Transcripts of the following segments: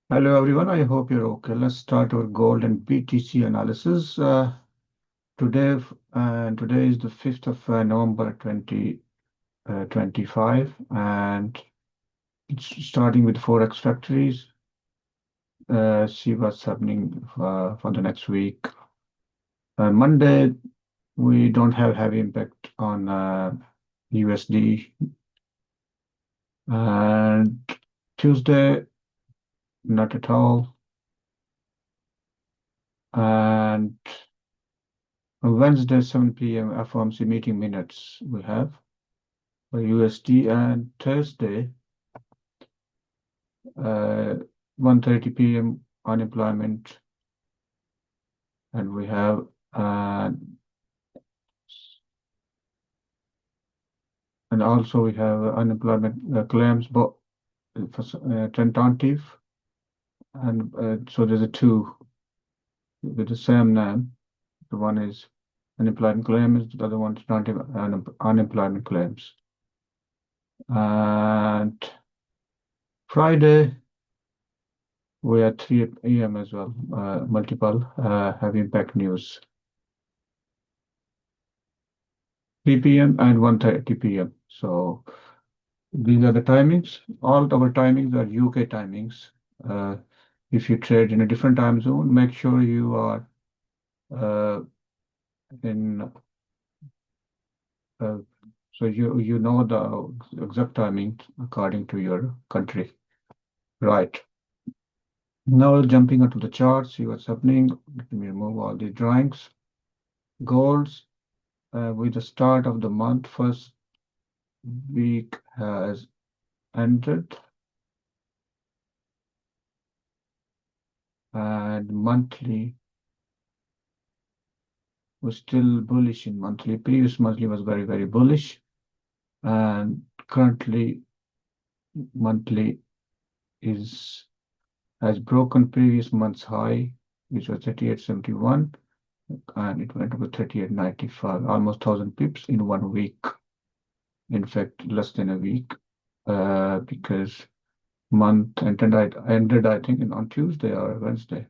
Hello everyone, I hope you're okay. Let's start our gold and BTC analysis. Today is the 5th of November 2025, and it's starting with Forex factories. See what's happening for the next week. Monday, we don't have heavy impact on USD, and Tuesday, not at all, and Wednesday, 7 p.m. FOMC meeting minutes we have for USD, and Thursday, 1:30 p.m. unemployment, and we have uh, and also we have unemployment claims, but for tentative, and so there's a two with the same name. The one is unemployment claims, the other one is unemployment claims. And Friday, we had 3 a.m. as well, multiple heavy impact news, 3 p.m. and 1:30 p.m. So these are the timings. All our timings are UK timings. Uh, if you trade in a different time zone, make sure you are uh, in uh, so you know the exact timing according to your country. Right. Now jumping onto the chart, see what's happening. Let me remove all the drawings. Golds with the start of the month, first week has ended, and monthly was still bullish in monthly. Previous monthly was very bullish, and currently monthly is has broken previous month's high, which was 38.71, and it went up to 38.95, almost 1,000 pips in 1 week. In fact, less than a week, because month ended I think on Tuesday or Wednesday.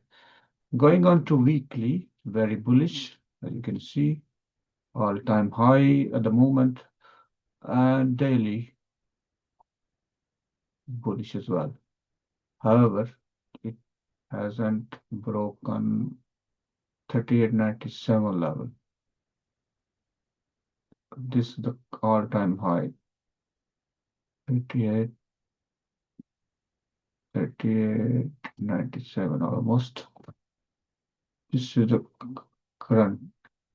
Going on to weekly, very bullish, as you can see, all-time high at the moment, and daily bullish as well. However, it hasn't broken 38.97 level. This is the all-time high, 38, 38.97 almost. This is the current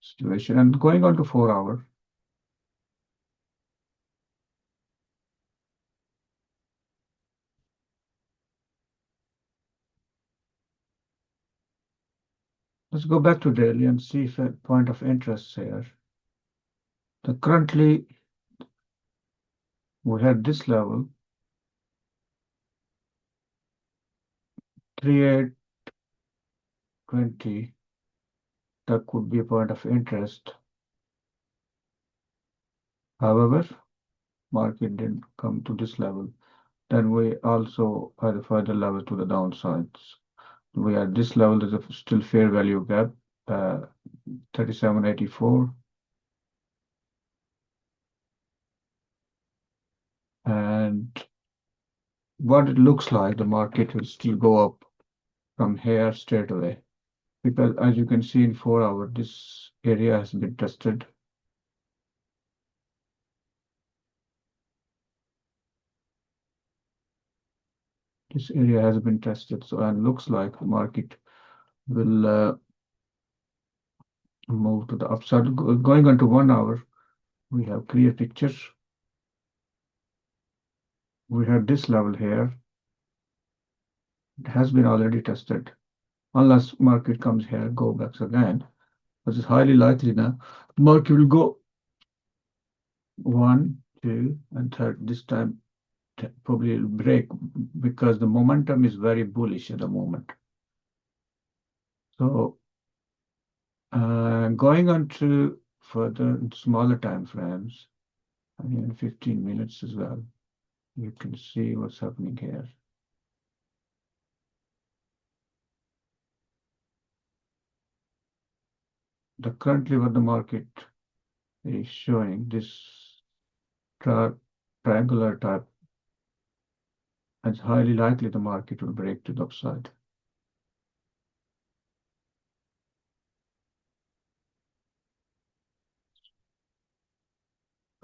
situation. And going on to 4 hour, let's go back to daily and see if a point of interest here. Currently, we had this level, 3820. That could be a point of interest. However, market didn't come to this level. Then we also had a further level to the downsides. We at this level, there's a still fair value gap, 37.84. And what it looks like, the market will still go up from here straight away. Because as you can see in 4 hour, this area has been tested. This area has been tested, so and looks like the market will move to the upside. Going on to 1 hour, we have clear pictures. We have this level here. It has been already tested. Unless market comes here, go back again, which is highly likely now. Market will go 1, 2, and third. This time probably will break because the momentum is very bullish at the moment. So going on to further smaller time frames, and even 15 minutes as well, you can see what's happening here. the currently what the market is showing, this triangular type, it's highly likely the market will break to the upside.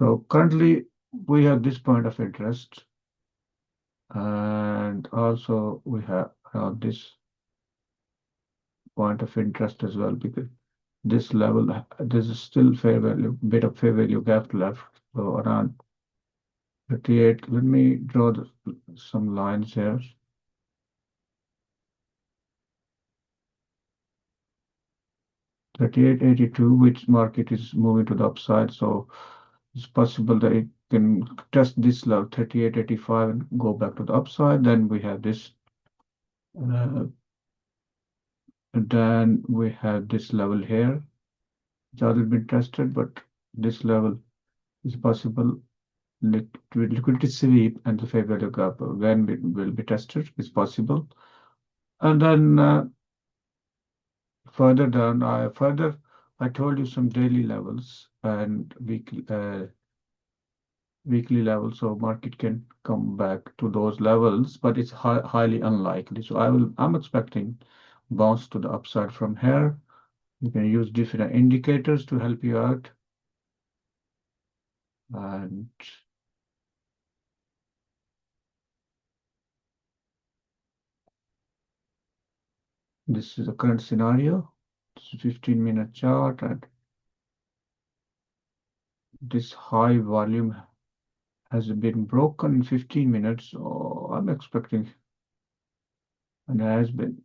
So currently we have this point of interest, and also we have this point of interest as well, because this level, there's still fair value, bit of fair value gap left. So around 38, let me draw some lines here. 38.82, which market is moving to the upside. So it's possible that it can test this level, 38.85, and go back to the upside. Then we have this, then we have this level here. It's already been tested, but this level is possible. Liquidity sweep and the fair value gap again will be tested. It's possible. And then further down, I told you some daily levels and weekly levels, so market can come back to those levels, but it's highly unlikely. So I'm expecting bounce to the upside from here. You can use different indicators to help you out, and this is the current scenario. This is 15-minute chart, and this high volume has been broken in 15 minutes. So I'm expecting, and has been.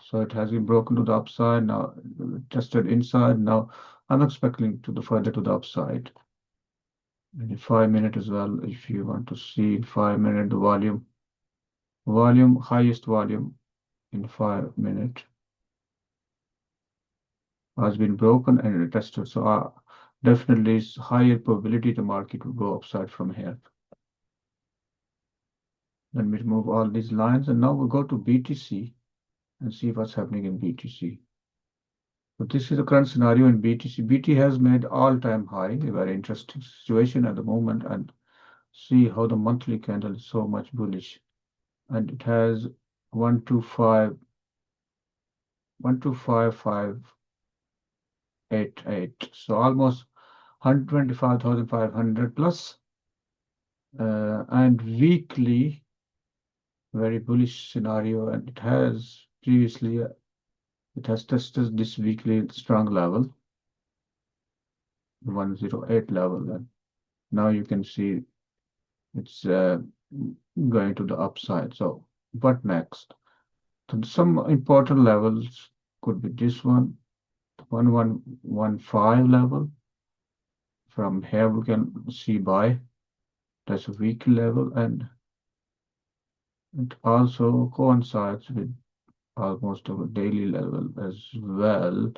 So it has been broken to the upside, now tested inside. Now I'm expecting to the further to the upside. And in 5 minutes as well, if you want to see in 5 minutes the highest volume in 5 minutes has been broken and tested. So definitely it's higher probability the market will go upside from here. Let me remove all these lines, and now we'll go to BTC and see what's happening in BTC. So this is the current scenario in BTC. BT has made all-time high, a very interesting situation at the moment, and see how the monthly candle is so much bullish. And it has 125,588. So almost 125,500 plus. And weekly, very bullish scenario, and it has previously it has tested this weekly strong level, 108 level, and now you can see it's going to the upside. So what next? So some important levels could be this one, 1115 level. From here we can see buy. That's a weekly level, and it also coincides with almost a daily level as well,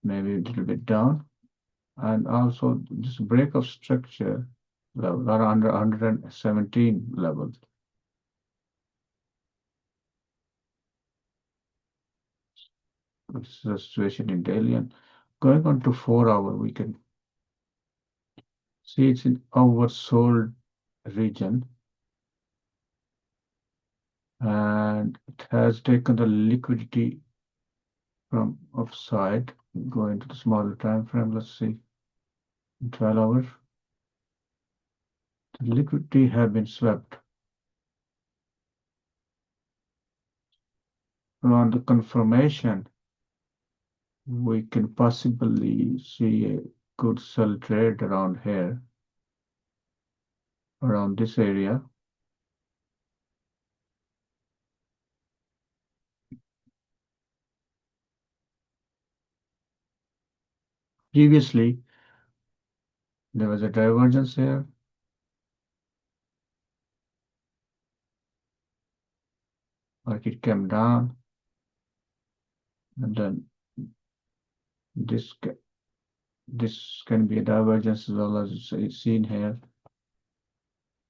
maybe a little bit down. And also this break of structure level around 117 level. This is the situation in daily, and going on to 4 hour, we can see it's in oversold region, and it has taken the liquidity from upside. Going to the smaller time frame, let's see, 12 hours. The liquidity have been swept. On the confirmation, we can possibly see a good sell trade around here, around this area. Previously, there was a divergence here. Market came down, and then this can be a divergence as well, as it's seen here.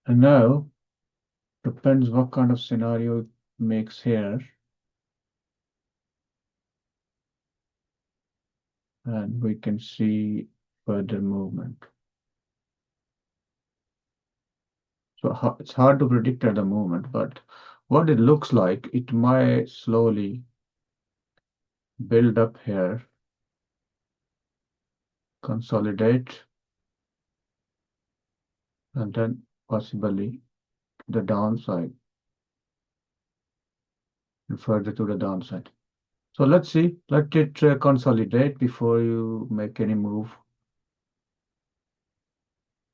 And now depends what kind of scenario it makes here. and we can see further movement. So it's hard to predict at the moment, but what it looks like, it might slowly build up here, consolidate, and then possibly the downside and further to the downside. So let's see, let it consolidate before you make any move.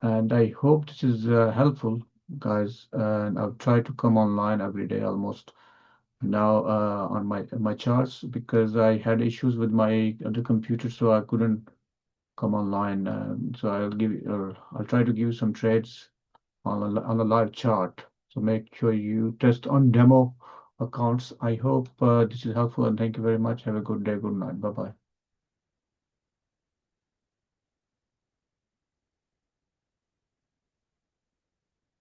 And I hope this is helpful, guys. And I've tried to come online every day almost now on my charts because I had issues with my other computer, so I couldn't come online. So I'll try to give you some trades on a live chart. So make sure you test on demo accounts. I hope this is helpful and thank you very much. Have a good day. Good night. Bye bye.